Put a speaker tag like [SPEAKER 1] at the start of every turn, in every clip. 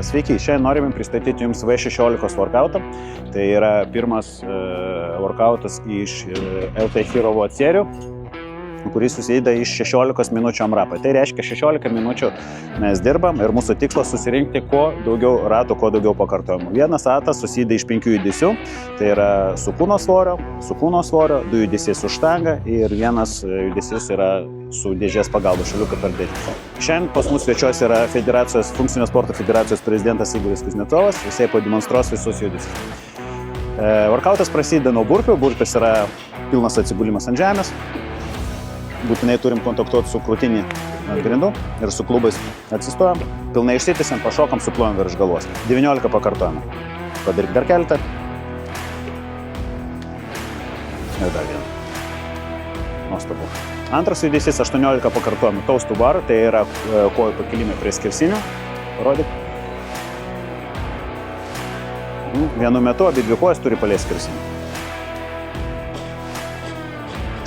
[SPEAKER 1] Sveiki, šiandien norime pristatyti Jums V16 workoutą. Tai yra pirmas workoutas iš LT Hero serijų, kuris susideda iš 16 minučių AMRAP. Tai reiškia 16 minučių mes dirbam ir mūsų tikslas susirinkti kuo daugiau ratų, kuo daugiau pakartojimų. Vienas ratas susideda iš 5 judesių, tai yra su kūno svorio, 2 judesiai su štanga ir vienas judesys yra su dėžės pagalba šaliuką per dėžę. Šiandien pas mus svečiuos yra Funkcinio sporto federacijos prezidentas Igoris Kuznecovas, jisai pademonstruos visus judesius. Workoutas prasideda nuo burpių, burpės yra pilnas atsigulimas ant žemės. Būtinai turim kontaktuoti su krūtinį ant grindų ir su klubais atsistojam. Pilnai išsitęsiam, pašokam, suplojam virš galvos. 19 pakartojimų. Padaryk dar keletą. Ir dar vieną. Nuostabu. Antras judesys 18 pakartojimų. Taustų barų, tai yra kojų pakilimai prie skersinių. Parodyk. Vienu metu abi dvi kojas turi paliesti skersinį.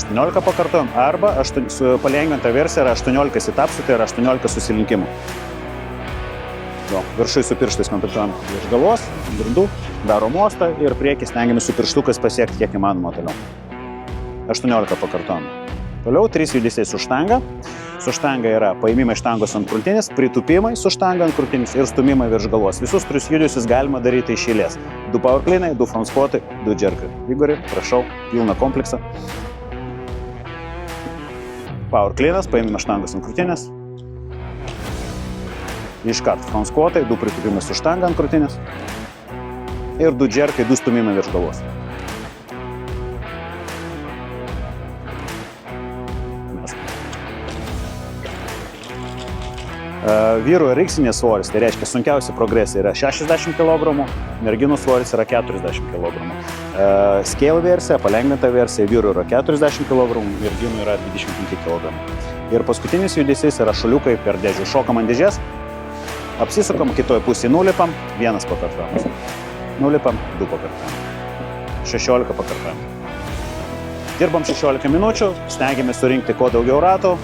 [SPEAKER 1] 18 pakartojom, arba palengvinta versija yra 18 sit-upsų, tai yra 18 susilinkimų. Viršui su pirštais kontaktuojam virš galvos, grindų, daro mostą ir priekį stengiamės su pirštukais pasiekti kiek įmanoma toliau. 18 pakartojom. Toliau 3 judesiai su štanga. Su štanga yra paėmimai štangos ant krūtinės, pritūpimai su štanga ant krūtinės ir stumimai virš galvos. Visus 3 judesius galima daryti iš eilės. 2 power cleanai, 2 front squatai, 2 jerkai. Igori, prašau, pilną kompleksą. Power cleanas, paėmime štangos ant krūtinės. Iškart front squatai, 2 pritūpimai su štanga ant krūtinės. Ir 2 jerkai, 2 stumimai virš galvos. Vyrų riksinės svoris, tai reiškia sunkiausia progresija yra 60 kg, merginų svoris yra 40 kg. Scale versija, palengvinta versija, vyrų yra 40 kg, merginų yra 25 kg. Ir paskutinis judesys yra šuliukai per dėžių. Šokam ant dėžės, apsisukam, kitoje pusėje nulipam, vienas pakartojimas. Nulipam, 2 pakartojimai. 16 pakartojimai. Dirbam 16 minučių, stengiamės surinkti kuo daugiau ratų.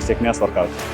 [SPEAKER 1] Sėkmės workoutui.